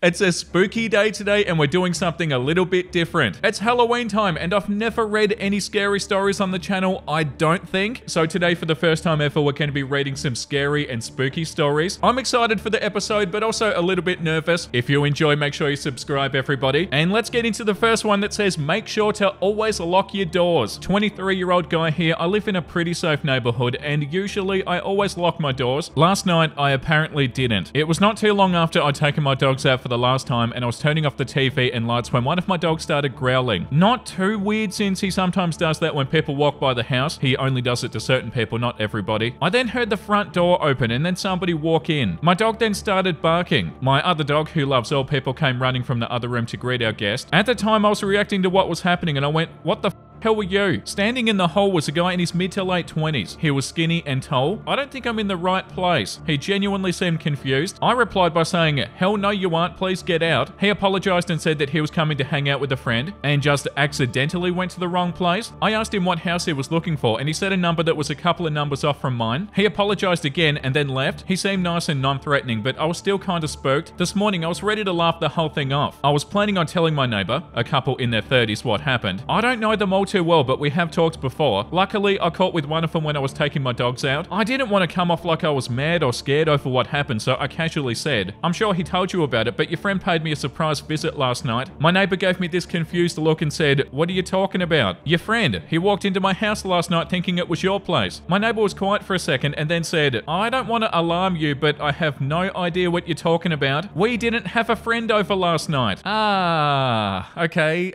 It's a spooky day today and we're doing something a little bit different. It's Halloween time and I've never read any scary stories on the channel, I don't think. So today, for the first time ever, we're going to be reading some scary and spooky stories. I'm excited for the episode, but also a little bit nervous. If you enjoy, make sure you subscribe, everybody. And let's get into the first one that says, make sure to always lock your doors. 23-year-old guy here. I live in a pretty safe neighborhood and usually I always lock my doors. Last night, I apparently didn't. It was not too long after I'd taken my dogs out for the last time and I was turning off the TV and lights when one of my dogs started growling. Not too weird since he sometimes does that when people walk by the house. He only does it to certain people, not everybody. I then heard the front door open and then somebody walk in. My dog then started barking. My other dog, who loves all people, came running from the other room to greet our guest. At the time, I was reacting to what was happening and I went, what the hell were you? Standing in the hall was a guy in his mid to late 20s. He was skinny and tall. I don't think I'm in the right place. He genuinely seemed confused. I replied by saying, hell no you aren't, please get out. He apologized and said that he was coming to hang out with a friend and just accidentally went to the wrong place. I asked him what house he was looking for and he said a number that was a couple of numbers off from mine. He apologized again and then left. He seemed nice and non-threatening, but I was still kind of spooked. This morning I was ready to laugh the whole thing off. I was planning on telling my neighbor, a couple in their 30s, what happened. I don't know them all too well, but we have talked before. Luckily, I caught with one of them when I was taking my dogs out. I didn't want to come off like I was mad or scared over what happened, so I casually said, I'm sure he told you about it, but your friend paid me a surprise visit last night. My neighbor gave me this confused look and said, what are you talking about? Your friend. He walked into my house last night thinking it was your place. My neighbor was quiet for a second and then said, I don't want to alarm you, but I have no idea what you're talking about. We didn't have a friend over last night. Ah, okay.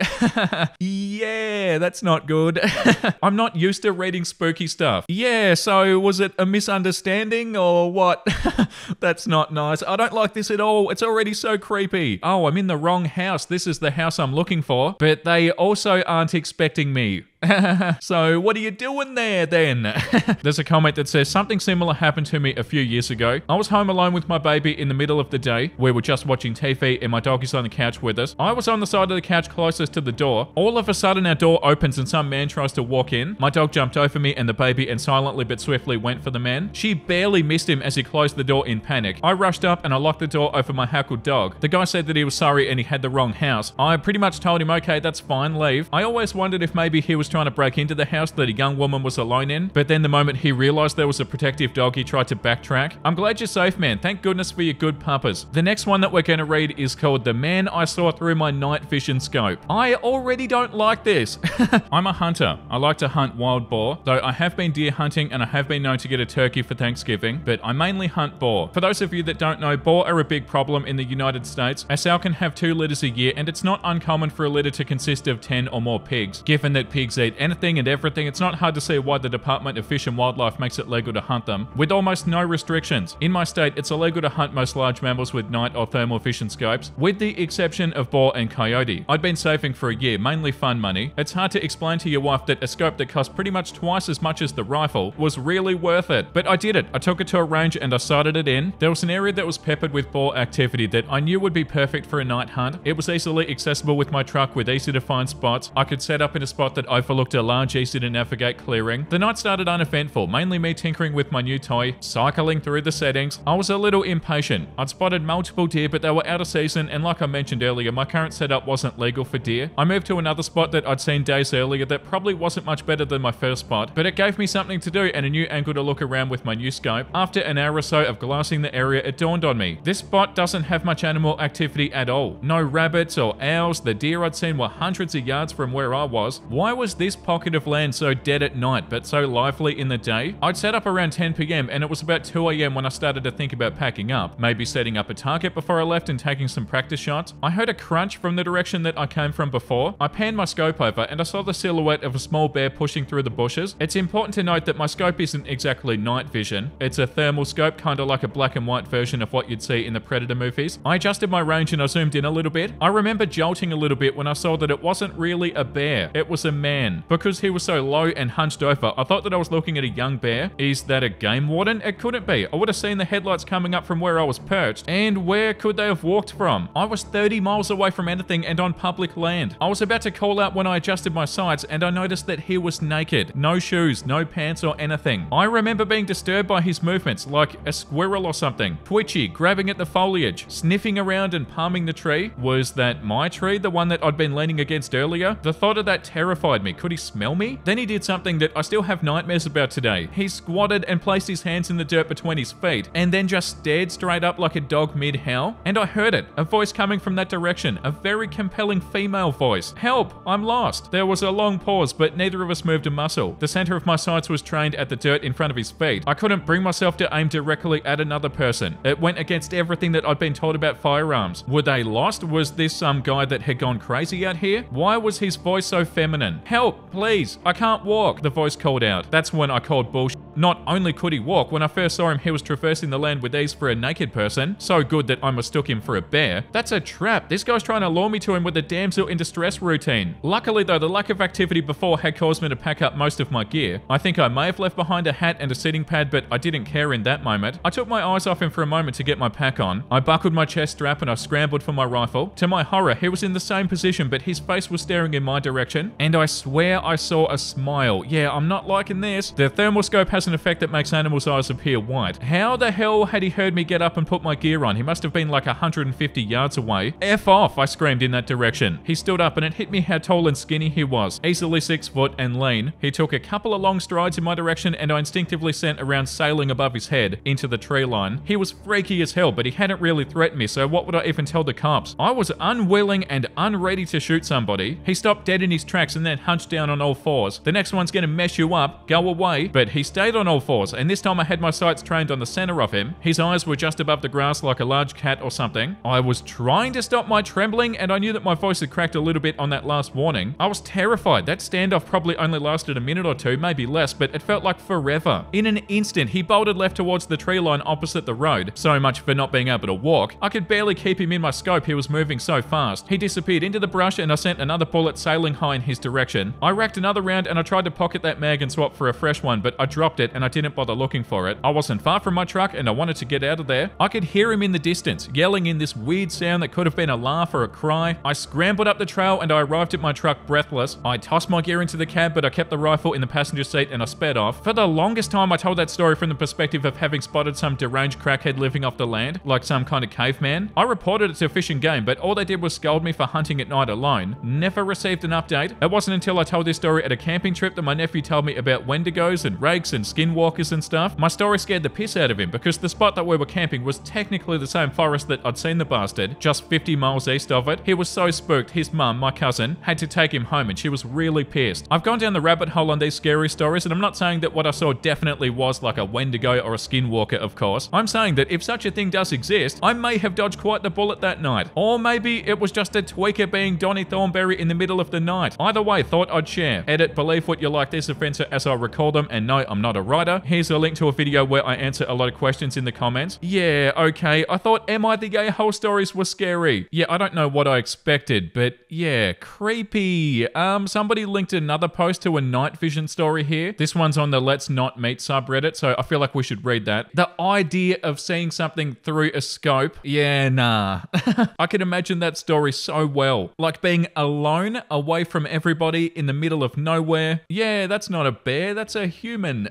Yeah, that's not good. I'm not used to reading spooky stuff. Yeah, so was it a misunderstanding or what? That's not nice. I don't like this at all. It's already so creepy. Oh, I'm in the wrong house. This is the house I'm looking for. But they also aren't expecting me. So what are you doing there then? There's a comment that says, something similar happened to me a few years ago. I was home alone with my baby in the middle of the day. We were just watching TV and my dog is on the couch with us. I was on the side of the couch closest to the door. All of a sudden our door opens and some man tries to walk in. My dog jumped over me and the baby and silently but swiftly went for the man. She barely missed him as he closed the door in panic. I rushed up and I locked the door over my hackled dog. The guy said that he was sorry and he had the wrong house. I pretty much told him, okay, that's fine, leave. I always wondered if maybe he was trying to break into the house that a young woman was alone in, but then the moment he realized there was a protective dog, he tried to backtrack. I'm glad you're safe, man. Thank goodness for your good puppers. The next one that we're going to read is called The Man I Saw Through My Night Vision Scope. I already don't like this. I'm a hunter. I like to hunt wild boar, though I have been deer hunting and I have been known to get a turkey for Thanksgiving, but I mainly hunt boar. For those of you that don't know, boar are a big problem in the United States. A sow can have 2 litters a year, and it's not uncommon for a litter to consist of 10 or more pigs. Given that pigs eat anything and everything, it's not hard to see why the Department of Fish and Wildlife makes it legal to hunt them, with almost no restrictions. In my state, it's illegal to hunt most large mammals with night or thermal vision scopes, with the exception of boar and coyote. I'd been saving for a year, mainly fun money. It's hard to explain to your wife that a scope that cost pretty much twice as much as the rifle was really worth it. But I did it. I took it to a range and I sighted it in. There was an area that was peppered with boar activity that I knew would be perfect for a night hunt. It was easily accessible with my truck with easy to find spots. I could set up in a spot that overlooked a large, easy to navigate clearing. The night started uneventful, mainly me tinkering with my new toy, cycling through the settings. I was a little impatient. I'd spotted multiple deer, but they were out of season, and like I mentioned earlier, my current setup wasn't legal for deer. I moved to another spot that I'd seen days earlier that probably wasn't much better than my first spot, but it gave me something to do and a new angle to look around with my new scope. After an hour or so of glassing the area, it dawned on me. This spot doesn't have much animal activity at all. No rabbits or owls. The deer I'd seen were hundreds of yards from where I was. Why was this pocket of land so dead at night but so lively in the day? I'd set up around 10 PM and it was about 2 AM when I started to think about packing up, maybe setting up a target before I left and taking some practice shots. I heard a crunch from the direction that I came from before. I panned my scope over and I saw the silhouette of a small bear pushing through the bushes. It's important to note that my scope isn't exactly night vision. It's a thermal scope, kind of like a black and white version of what you'd see in the Predator movies. I adjusted my range and I zoomed in a little bit. I remember jolting a little bit when I saw that it wasn't really a bear. It was a man. again. Because he was so low and hunched over, I thought that I was looking at a young bear. Is that a game warden? It couldn't be. I would have seen the headlights coming up from where I was perched. And where could they have walked from? I was 30 miles away from anything and on public land. I was about to call out when I adjusted my sights and I noticed that he was naked. No shoes, no pants or anything. I remember being disturbed by his movements, like a squirrel or something. Twitchy, grabbing at the foliage, sniffing around and palming the tree. Was that my tree, the one that I'd been leaning against earlier? The thought of that terrified me. Could he smell me? Then he did something that I still have nightmares about today. He squatted and placed his hands in the dirt between his feet and then just stared straight up like a dog mid-howl. And I heard it, a voice coming from that direction, a very compelling female voice. Help, I'm lost. There was a long pause, but neither of us moved a muscle. The center of my sights was trained at the dirt in front of his feet. I couldn't bring myself to aim directly at another person. It went against everything that I'd been told about firearms. Were they lost? Was this some guy that had gone crazy out here? Why was his voice so feminine? Help, please, I can't walk, the voice called out. That's when I called bullshit. Not only could he walk, when I first saw him, he was traversing the land with ease for a naked person. So good that I mistook him for a bear. That's a trap. This guy's trying to lure me to him with a damsel in distress routine. Luckily though, the lack of activity before had caused me to pack up most of my gear. I think I may have left behind a hat and a sitting pad, but I didn't care in that moment. I took my eyes off him for a moment to get my pack on. I buckled my chest strap and I scrambled for my rifle. To my horror, he was in the same position, but his face was staring in my direction. And I swear I saw a smile. Yeah, I'm not liking this. The thermal scope has an effect that makes animals' eyes appear white. How the hell had he heard me get up and put my gear on? He must have been like 150 yards away. F off, I screamed in that direction. He stood up and it hit me how tall and skinny he was. Easily 6 foot and lean. He took a couple of long strides in my direction and I instinctively sent a round sailing above his head into the tree line. He was freaky as hell, but he hadn't really threatened me, so what would I even tell the cops? I was unwilling and unready to shoot somebody. He stopped dead in his tracks and then hunched down on all fours. The next one's gonna mess you up, go away. But he stayed on all fours, and this time I had my sights trained on the center of him. His eyes were just above the grass like a large cat or something. I was trying to stop my trembling, and I knew that my voice had cracked a little bit on that last warning. I was terrified. That standoff probably only lasted a minute or two, maybe less, but it felt like forever. In an instant, he bolted left towards the tree line opposite the road. So much for not being able to walk. I could barely keep him in my scope, he was moving so fast. He disappeared into the brush and I sent another bullet sailing high in his direction. I racked another round and I tried to pocket that mag and swap for a fresh one, but I dropped it and I didn't bother looking for it. I wasn't far from my truck and I wanted to get out of there. I could hear him in the distance, yelling in this weird sound that could have been a laugh or a cry. I scrambled up the trail and I arrived at my truck breathless. I tossed my gear into the cab, but I kept the rifle in the passenger seat and I sped off. For the longest time, I told that story from the perspective of having spotted some deranged crackhead living off the land, like some kind of caveman. I reported it to Fish and Game, but all they did was scold me for hunting at night alone. Never received an update. It wasn't until I told this story at a camping trip that my nephew told me about wendigos and rakes and skinwalkers and stuff. My story scared the piss out of him because the spot that we were camping was technically the same forest that I'd seen the bastard, just 50 miles east of it. He was so spooked, his mum, my cousin, had to take him home and she was really pissed. I've gone down the rabbit hole on these scary stories, and I'm not saying that what I saw definitely was like a wendigo or a skinwalker, of course. I'm saying that if such a thing does exist, I may have dodged quite the bullet that night. Or maybe it was just a tweaker being Donny Thornberry in the middle of the night. Either way, thought I'd share. Edit, believe what you like this offense as I recall them, and no, I'm not a writer. Here's a link to a video where I answer a lot of questions in the comments. Yeah, okay, I thought Am I the A-hole stories were scary. Yeah, I don't know what I expected, but yeah, creepy. Somebody linked another post to a night vision story here. This one's on the Let's Not Meet subreddit, so I feel like we should read that. The idea of seeing something through a scope, yeah, nah. I can imagine that story so well. Like being alone, away from everybody, in the middle of nowhere. Yeah, that's not a bear, that's a human.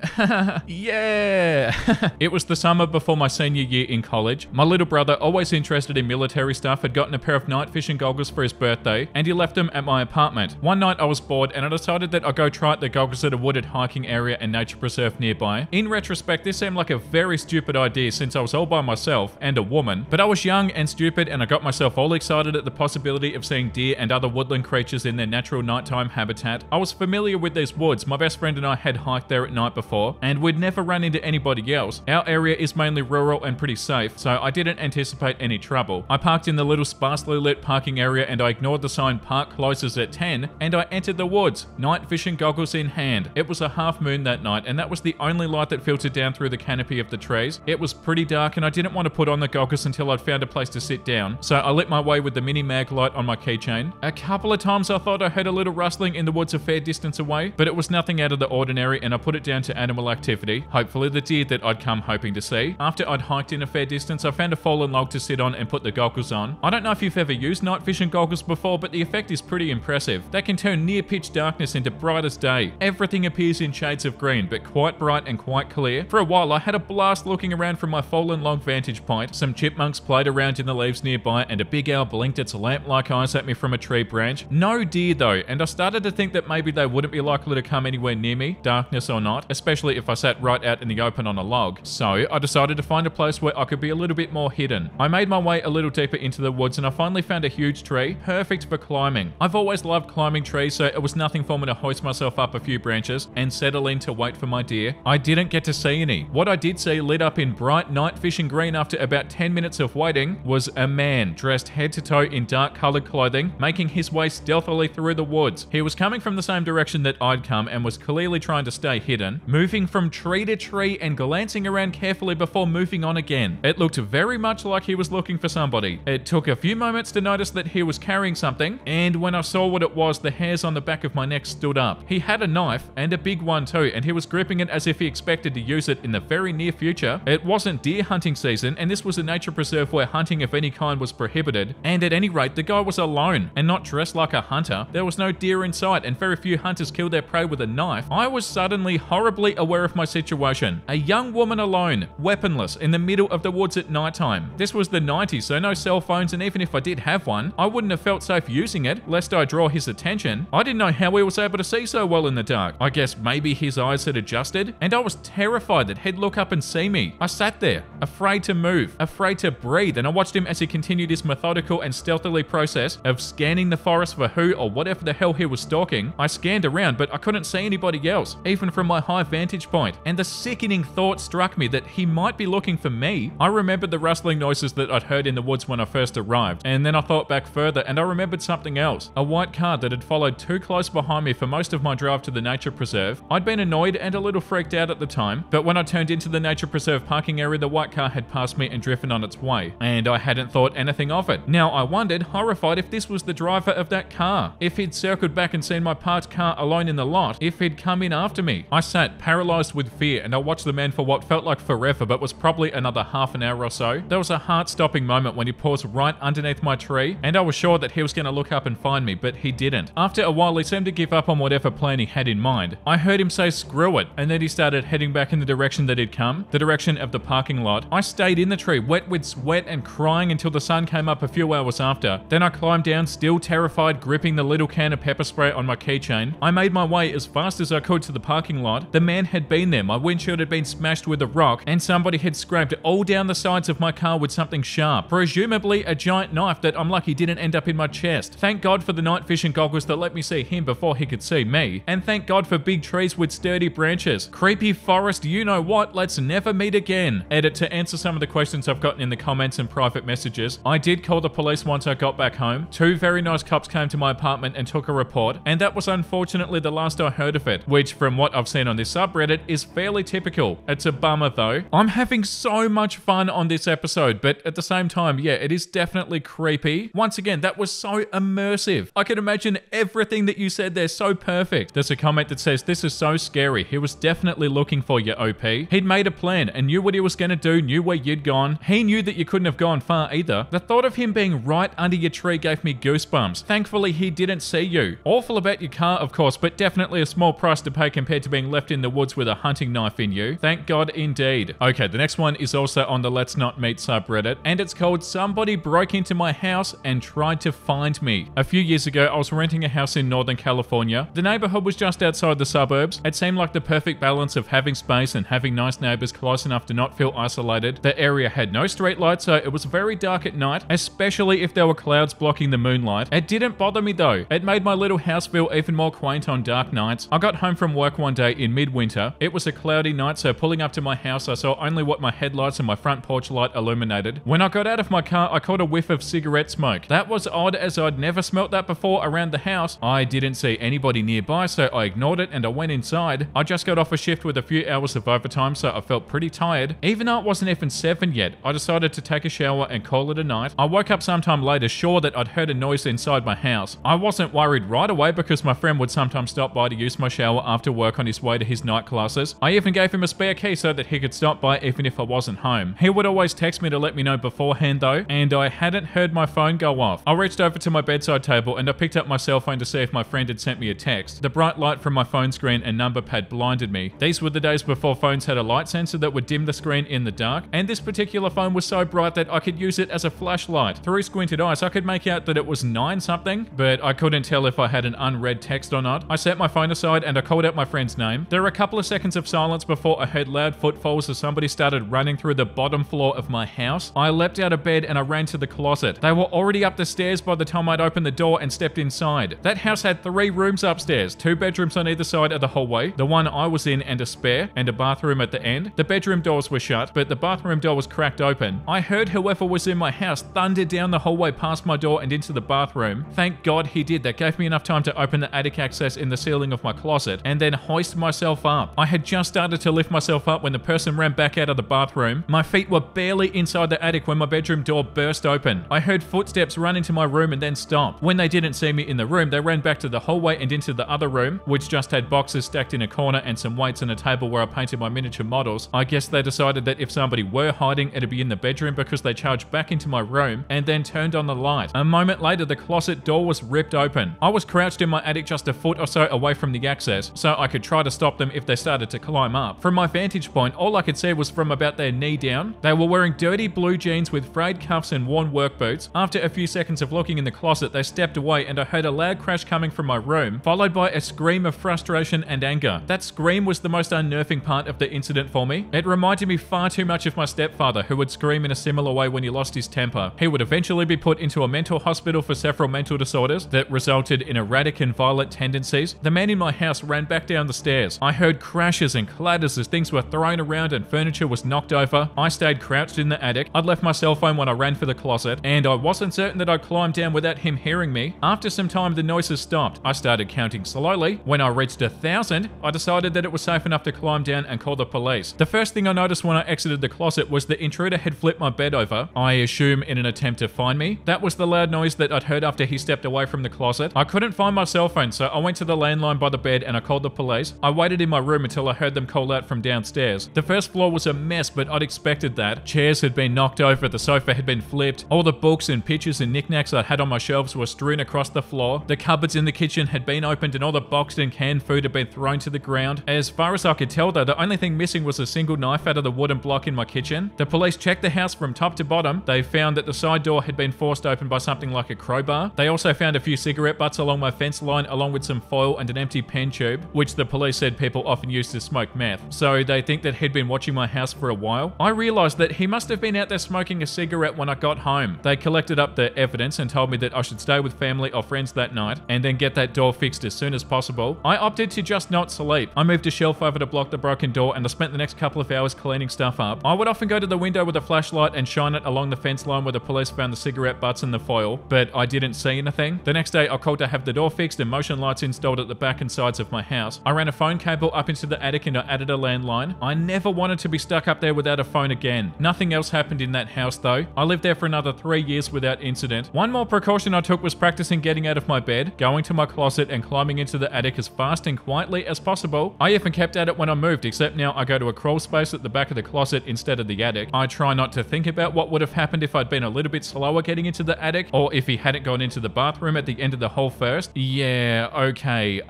Yeah. It was the summer before my senior year in college. My little brother, always interested in military stuff, had gotten a pair of night vision goggles for his birthday, and he left them at my apartment. One night I was bored and I decided that I'd go try out the goggles at a wooded hiking area and nature preserve nearby. In retrospect, this seemed like a very stupid idea since I was all by myself and a woman, but I was young and stupid and I got myself all excited at the possibility of seeing deer and other woodland creatures in their natural nighttime habitat. I was familiar with these woods. My best friend and I had hiked there at night before, before, and we'd never run into anybody else. Our area is mainly rural and pretty safe, so I didn't anticipate any trouble. I parked in the little sparsely lit parking area and I ignored the sign "Park closes at 10" and I entered the woods, night vision goggles in hand. It was a half moon that night and that was the only light that filtered down through the canopy of the trees. It was pretty dark and I didn't want to put on the goggles until I'd found a place to sit down, so I lit my way with the mini mag light on my keychain. A couple of times I thought I heard a little rustling in the woods a fair distance away, but it was nothing out of the ordinary and I put it down to animal activity, hopefully the deer that I'd come hoping to see. After I'd hiked in a fair distance, I found a fallen log to sit on and put the goggles on. I don't know if you've ever used night vision goggles before, but the effect is pretty impressive. They can turn near pitch darkness into bright as day. Everything appears in shades of green, but quite bright and quite clear. For a while I had a blast looking around from my fallen log vantage point. Some chipmunks played around in the leaves nearby and a big owl blinked its lamp-like eyes at me from a tree branch. No deer though, and I started to think that maybe they wouldn't be likely to come anywhere near me, darkness or not, especially if I sat right out in the open on a log. So I decided to find a place where I could be a little bit more hidden. I made my way a little deeper into the woods and I finally found a huge tree, perfect for climbing. I've always loved climbing trees, so it was nothing for me to hoist myself up a few branches and settle in to wait for my deer. I didn't get to see any. What I did see, lit up in bright night vision green after about 10 minutes of waiting, was a man dressed head to toe in dark colored clothing, making his way stealthily through the woods. He was coming from the same direction that I'd come and was clearly trying to stay hidden, moving from tree to tree and glancing around carefully before moving on again. It looked very much like he was looking for somebody. It took a few moments to notice that he was carrying something, and when I saw what it was, the hairs on the back of my neck stood up. He had a knife, and a big one too, and he was gripping it as if he expected to use it in the very near future. It wasn't deer hunting season, and this was a nature preserve where hunting of any kind was prohibited, and at any rate, the guy was alone, and not dressed like a hunter. There was no deer in sight, and very few hunters kill their prey with a knife. I was suddenly horribly aware of my situation. A young woman alone, weaponless, in the middle of the woods at nighttime. This was the 90s, so no cell phones, and even if I did have one, I wouldn't have felt safe using it, lest I draw his attention. I didn't know how he was able to see so well in the dark. I guess maybe his eyes had adjusted, and I was terrified that he'd look up and see me. I sat there, afraid to move, afraid to breathe, and I watched him as he continued his methodical and stealthily process of scanning the forest for who or whatever the hell he was stalking. I scanned around, but I couldn't see anybody else, even from my high vantage point, and the sickening thought struck me that he might be looking for me. I remembered the rustling noises that I'd heard in the woods when I first arrived, and then I thought back further and I remembered something else. A white car that had followed too close behind me for most of my drive to the nature preserve. I'd been annoyed and a little freaked out at the time, but when I turned into the nature preserve parking area, the white car had passed me and driven on its way, and I hadn't thought anything of it. Now I wondered, horrified, if this was the driver of that car, if he'd circled back and seen my parked car alone in the lot, if he'd come in after me. I sat paralyzed with fear and I watched the man for what felt like forever, but was probably another half an hour or so. There was a heart-stopping moment when he paused right underneath my tree, and I was sure that he was going to look up and find me, but he didn't. After a while, he seemed to give up on whatever plan he had in mind. I heard him say screw it, and then he started heading back in the direction that he'd come, the direction of the parking lot. I stayed in the tree, wet with sweat and crying until the sun came up a few hours after. Then I climbed down, still terrified, gripping the little can of pepper spray on my keychain. I made my way as fast as I could to the parking lot. The man had been there, my windshield had been smashed with a rock, and somebody had scraped all down the sides of my car with something sharp, presumably a giant knife that I'm lucky didn't end up in my chest. Thank God for the night vision goggles that let me see him before he could see me, and thank God for big trees with sturdy branches. Creepy forest, you know what, let's never meet again. Edit, to answer some of the questions I've gotten in the comments and private messages, I did call the police once I got back home. 2 very nice cops came to my apartment and took a report, and that was unfortunately the last I heard of it, which from what I've seen on this subreddit is fairly typical. It's a bummer though. I'm having so much fun on this episode, but at the same time, yeah, it is definitely creepy. Once again, that was so immersive. I can imagine everything that you said there so perfect. There's a comment that says, this is so scary. He was definitely looking for you, OP. He'd made a plan and knew what he was going to do, knew where you'd gone. He knew that you couldn't have gone far either. The thought of him being right under your tree gave me goosebumps. Thankfully, he didn't see you. Awful about your car, of course, but definitely a small price to pay compared to being left in the woods with a hunting knife in you. Thank God indeed. Okay, the next one is also on the Let's Not Meet subreddit, and it's called Somebody Broke Into My House and Tried to Find Me. A few years ago, I was renting a house in Northern California. The neighborhood was just outside the suburbs. It seemed like the perfect balance of having space and having nice neighbors close enough to not feel isolated. The area had no street lights, so it was very dark at night, especially if there were clouds blocking the moonlight. It didn't bother me though. It made my little house feel even more quaint on dark nights. I got home from work one day in midwinter winter. It was a cloudy night, so pulling up to my house, I saw only what my headlights and my front porch light illuminated. When I got out of my car, I caught a whiff of cigarette smoke. That was odd, as I'd never smelt that before around the house. I didn't see anybody nearby, so I ignored it and I went inside. I just got off a shift with a few hours of overtime, so I felt pretty tired. Even though it wasn't even 7 yet, I decided to take a shower and call it a night. I woke up sometime later, sure that I'd heard a noise inside my house. I wasn't worried right away because my friend would sometimes stop by to use my shower after work on his way to his night classes. I even gave him a spare key so that he could stop by even if I wasn't home. He would always text me to let me know beforehand though, and I hadn't heard my phone go off. I reached over to my bedside table and I picked up my cell phone to see if my friend had sent me a text. The bright light from my phone screen and number pad blinded me. These were the days before phones had a light sensor that would dim the screen in the dark, and this particular phone was so bright that I could use it as a flashlight. Through squinted eyes, I could make out that it was 9 something, but I couldn't tell if I had an unread text or not. I set my phone aside and I called out my friend's name. There were a couple of seconds of silence before I heard loud footfalls as somebody started running through the bottom floor of my house. I leapt out of bed and I ran to the closet. They were already up the stairs by the time I'd opened the door and stepped inside. That house had 3 rooms upstairs, 2 bedrooms on either side of the hallway, the one I was in and a spare, and a bathroom at the end. The bedroom doors were shut, but the bathroom door was cracked open. I heard whoever was in my house thunder down the hallway past my door and into the bathroom. Thank God he did. That gave me enough time to open the attic access in the ceiling of my closet and then hoist myself up. I had just started to lift myself up when the person ran back out of the bathroom. My feet were barely inside the attic when my bedroom door burst open. I heard footsteps run into my room and then stop. When they didn't see me in the room, they ran back to the hallway and into the other room, which just had boxes stacked in a corner and some weights and a table where I painted my miniature models. I guess they decided that if somebody were hiding, it'd be in the bedroom because they charged back into my room and then turned on the light. A moment later, the closet door was ripped open. I was crouched in my attic just a foot or so away from the access, so I could try to stop them if they started to climb up. From my vantage point, all I could see was from about their knee down. They were wearing dirty blue jeans with frayed cuffs and worn work boots. After a few seconds of looking in the closet, they stepped away and I heard a loud crash coming from my room, followed by a scream of frustration and anger. That scream was the most unnerving part of the incident for me. It reminded me far too much of my stepfather, who would scream in a similar way when he lost his temper. He would eventually be put into a mental hospital for several mental disorders that resulted in erratic and violent tendencies. The man in my house ran back down the stairs. I heard crashes and clatters as things were thrown around and furniture was knocked over. I stayed crouched in the attic. I'd left my cell phone when I ran for the closet, and I wasn't certain that I'd climb down without him hearing me. After some time, the noises stopped. I started counting slowly. When I reached 1,000, I decided that it was safe enough to climb down and call the police. The first thing I noticed when I exited the closet was the intruder had flipped my bed over, I assume in an attempt to find me. That was the loud noise that I'd heard after he stepped away from the closet. I couldn't find my cell phone, so I went to the landline by the bed and I called the police. I waited in my room until I heard them call out from downstairs. The first floor was a mess, but I'd expected that. Chairs had been knocked over, the sofa had been flipped, all the books and pictures and knickknacks I had on my shelves were strewn across the floor. The cupboards in the kitchen had been opened and all the boxed and canned food had been thrown to the ground. As far as I could tell though, the only thing missing was a single knife out of the wooden block in my kitchen. The police checked the house from top to bottom. They found that the side door had been forced open by something like a crowbar. They also found a few cigarette butts along my fence line, along with some foil and an empty pen tube, which the police said people often use to smoke meth. So they think that he'd been watching my house for a while. I realized that he must have been out there smoking a cigarette when I got home. They collected up the evidence and told me that I should stay with family or friends that night and then get that door fixed as soon as possible. I opted to just not sleep. I moved a shelf over to block the broken door and I spent the next couple of hours cleaning stuff up. I would often go to the window with a flashlight and shine it along the fence line where the police found the cigarette butts and the foil, but I didn't see anything. The next day I called to have the door fixed and motion lights installed at the back and sides of my house. I ran a phone cable up into the attic and I added a landline. I never wanted to be stuck up there without a phone again. Nothing else happened in that house though. I lived there for another 3 years without incident. One more precaution I took was practicing getting out of my bed, going to my closet and climbing into the attic as fast and quietly as possible. I even kept at it when I moved, except now I go to a crawl space at the back of the closet instead of the attic. I try not to think about what would have happened if I'd been a little bit slower getting into the attic, or if he hadn't gone into the bathroom at the end of the hall first. Yeah, okay.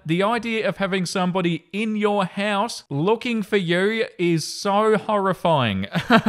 The idea of having somebody in your house looking for you is so horrifying.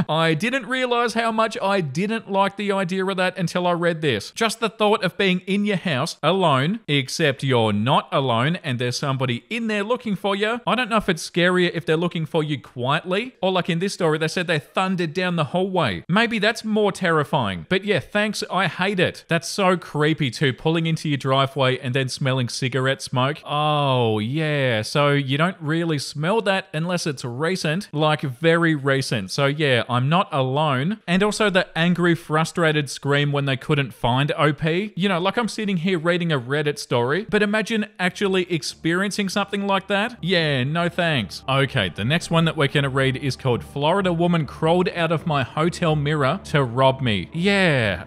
I didn't realize how much I didn't like the idea of that until I read this. Just the thought of being in your house alone, except you're not alone and there's somebody in there looking for you. I don't know if it's scarier if they're looking for you quietly, or like in this story, they said they thundered down the hallway. Maybe that's more terrifying. But yeah, thanks, I hate it. That's so creepy too, pulling into your driveway and then smelling cigarette smoke. Oh yeah, so you don't really smell that unless it's recent, like very recent. So yeah, I'm not alone. And also the angry, frustrated scream when they couldn't find OP. You know, like I'm sitting here reading a Reddit story, but imagine actually experiencing something like that. Yeah, no thanks. Okay, the next one that we're gonna read is called Florida Woman Crawled Out of My Hotel Mirror to Rob Me. Yeah,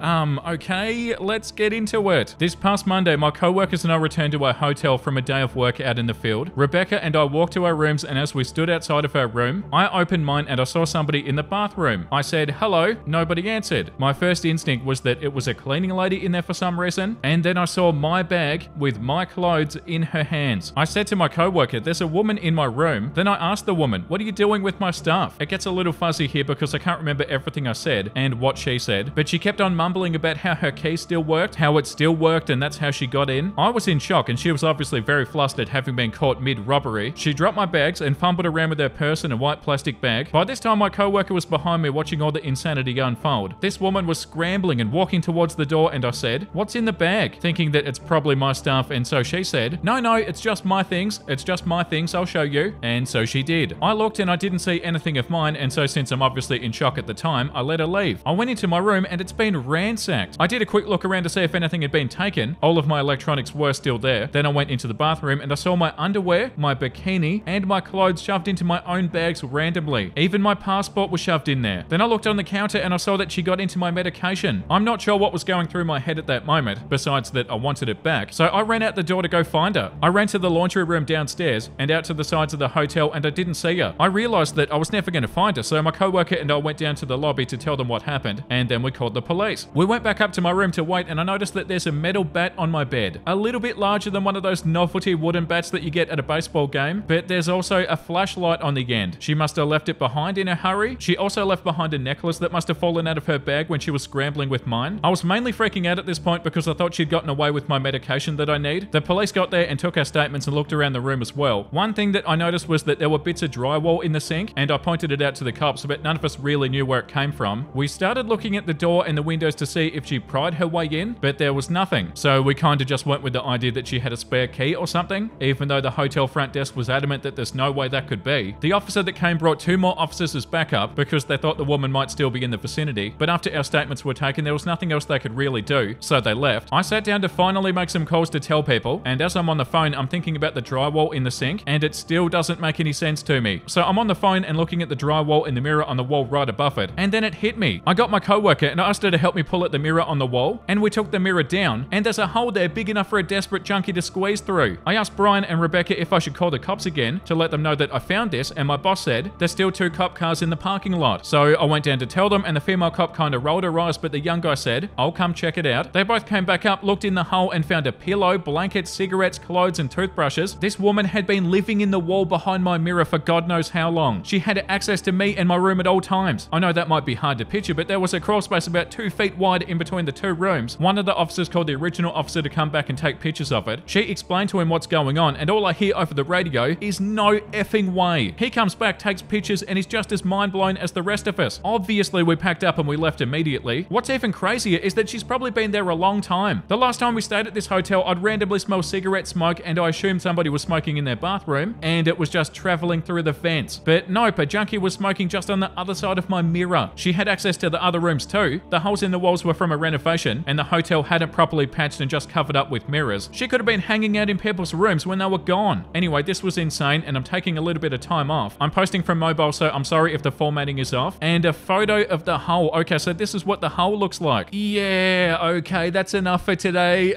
okay, let's get into it. This past Monday, my co-workers and I returned to our hotel from a day of work out in the field. Rebecca and I walked to our rooms, and as we stood outside of our room, I opened mine and I saw somebody in the bathroom. I said, hello, nobody answered. My first instinct was that it was a cleaning lady in there for some reason, and then I saw my bag with my clothes in her hands. I said to my co-worker, there's a woman in my room. Then I asked the woman, what are you doing with my stuff? It gets a little fuzzy here because I can't remember everything I said and what she said, but she kept on mumbling about how her key still worked, how it still worked, and that's how she got in. I was in shock, and she was obviously very flustered having been caught mid-robbery. She dropped my bags and fumbled around with her purse and a white plastic bag. By this time, my co-worker was behind me watching all the insanity unfold. This woman was scrambling and walking towards the door, and I said, what's in the bag? Thinking that it's probably my stuff, and so she said, no, it's just my things. It's just my things, I'll show you. And so she did. I looked and I didn't see anything of mine, and so since I'm obviously in shock at the time, I let her leave. I went into my room and it's been ransacked. I did a quick look around to see if anything had been taken. All of my electronics were still there. Then I went into the bathroom and I saw my underwear, my bikini, and my clothes shoved into my own bags randomly. Even my passport was shoved in there. Then I looked on the counter and I saw that she got into my medication. I'm not sure what was going through my head at that moment, besides that I wanted it back. So I ran out the door to go find her. I ran to the laundry room downstairs and out to the sides of the hotel, and I didn't see her. I realized that I was never going to find her, so my co-worker and I went down to the lobby to tell them what happened, and then we called the police. We went back up to my room to wait, and I noticed that there's a metal bat on my bed. A little bit larger than one of those novelty wooden bats that you get at a baseball game, but there's also a flashlight on the end. She must have left it behind in a hurry. She also left behind a necklace that must have fallen out of her bag when she was scrambling with mine. I was mainly freaking out at this point because I thought she'd gotten away with my medication that I need. The police got there and took our statements and looked around the room as well. One thing that I noticed was that there were bits of drywall in the sink, and I pointed it out to the cops, but none of us really knew where it came from. We started looking at the door and the windows to see if she pried her way in, but there was nothing. So we kind of just went with the idea that she had a spare key or something, even though the hotel front desk was adamant that there's no way that could be. The officer that came brought 2 more officers as backup because they thought the woman might still be in the vicinity, but after our statements were taken, there was nothing else they could really do, so they left. I sat down to finally make some calls to tell people, and as I'm on the phone, I'm thinking about the drywall in the sink, and it still doesn't make any sense to me. So I'm on the phone and looking at the drywall in the mirror on the wall right above it, and then it hit me. I got my co-worker and I asked her to help me pull at the mirror on the wall, and we took the mirror down, and there's a hole there big enough for a desperate junkie to squeeze through. I asked Brian and Rebecca if I should call the cops again to let them know that I found this, and my boss said there's still 2 cop cars in the parking lot. So I went down to tell them, and the female cop kind of rolled her eyes, but the young guy said, I'll come check it out. They both came back up, looked in the hole, and found a pillow, blankets, cigarettes, clothes, and toothbrushes. This woman had been living in the wall behind my mirror for God knows how long. She had access to me and my room at all times. I know that might be hard to picture, but there was a crawl space about 2 feet wide in between the 2 rooms. One of the officers called the original officer to come back and take pictures of it. She explained to him what's going on, and all I hear over the radio is no effing way. He comes back, takes pictures, and is just as mind blown as the rest of us. Obviously, we packed up and we left immediately. What's even crazier is that she's probably been there a long time. The last time we stayed at this hotel, I'd randomly smell cigarette smoke, and I assumed somebody was smoking in their bathroom, and it was just traveling through the vents. But nope, a junkie was smoking just on the other side of my mirror. She had access to the other rooms too. The holes in the walls were from a renovation, and the hotel hadn't properly patched and just covered up with mirrors. She could have been hanging out in people's rooms when they were gone. Anyway, this was insane, and I'm taking a little bit of time off. I'm posting from mobile, so I'm sorry if the formatting is off. And a photo of the hole. Okay, so this is what the hole looks like. Yeah, okay, that's enough for today.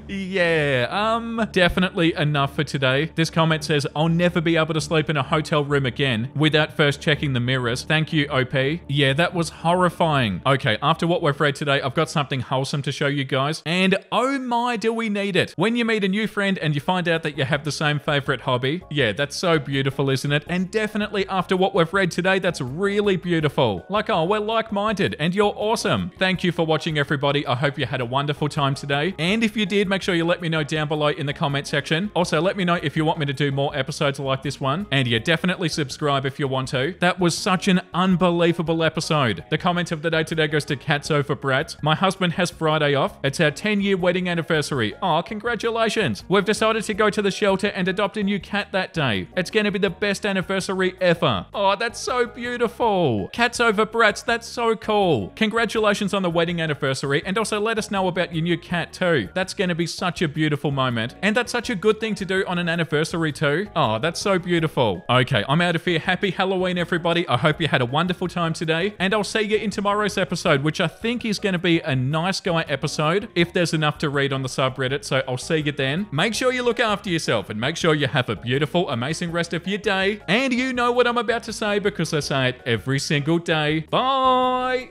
Yeah, definitely enough for today. This comment says, I'll never be able to sleep in a hotel room again without first checking the mirrors. Thank you, OP. Yeah, that was horrifying. Okay, after what we've read today, I've got something wholesome to show you guys. And oh my, do we need it. When you meet a new friend and you find out that you have the same favorite hobby. Yeah, that's so beautiful, isn't it? And definitely after what we've read today, that's really beautiful. Like, oh, we're like-minded and you're awesome. Thank you for watching, everybody. I hope you had a wonderful time today. And if you did, make sure you let me know down below in the comment section. Also, let me know if you want me to do more episodes like this one. And yeah, definitely subscribe if you want to. That was such an unbelievable episode. The comment of the day today goes to Catso for Brats. My husband has Friday off. It's our 10-year wedding anniversary. Oh, congratulations. We've decided to go to the shelter and adopt adopt a new cat that day. It's going to be the best anniversary ever. Oh, that's so beautiful. Cats over brats, that's so cool. Congratulations on the wedding anniversary, and also let us know about your new cat too. That's going to be such a beautiful moment, and that's such a good thing to do on an anniversary too. Oh, that's so beautiful. Okay, I'm out of here. Happy Halloween, everybody. I hope you had a wonderful time today, and I'll see you in tomorrow's episode, which I think is going to be a nice guy episode, if there's enough to read on the subreddit, so I'll see you then. Make sure you look after yourself, and make sure you have a beautiful, amazing rest of your day, and you know what I'm about to say because I say it every single day. Bye!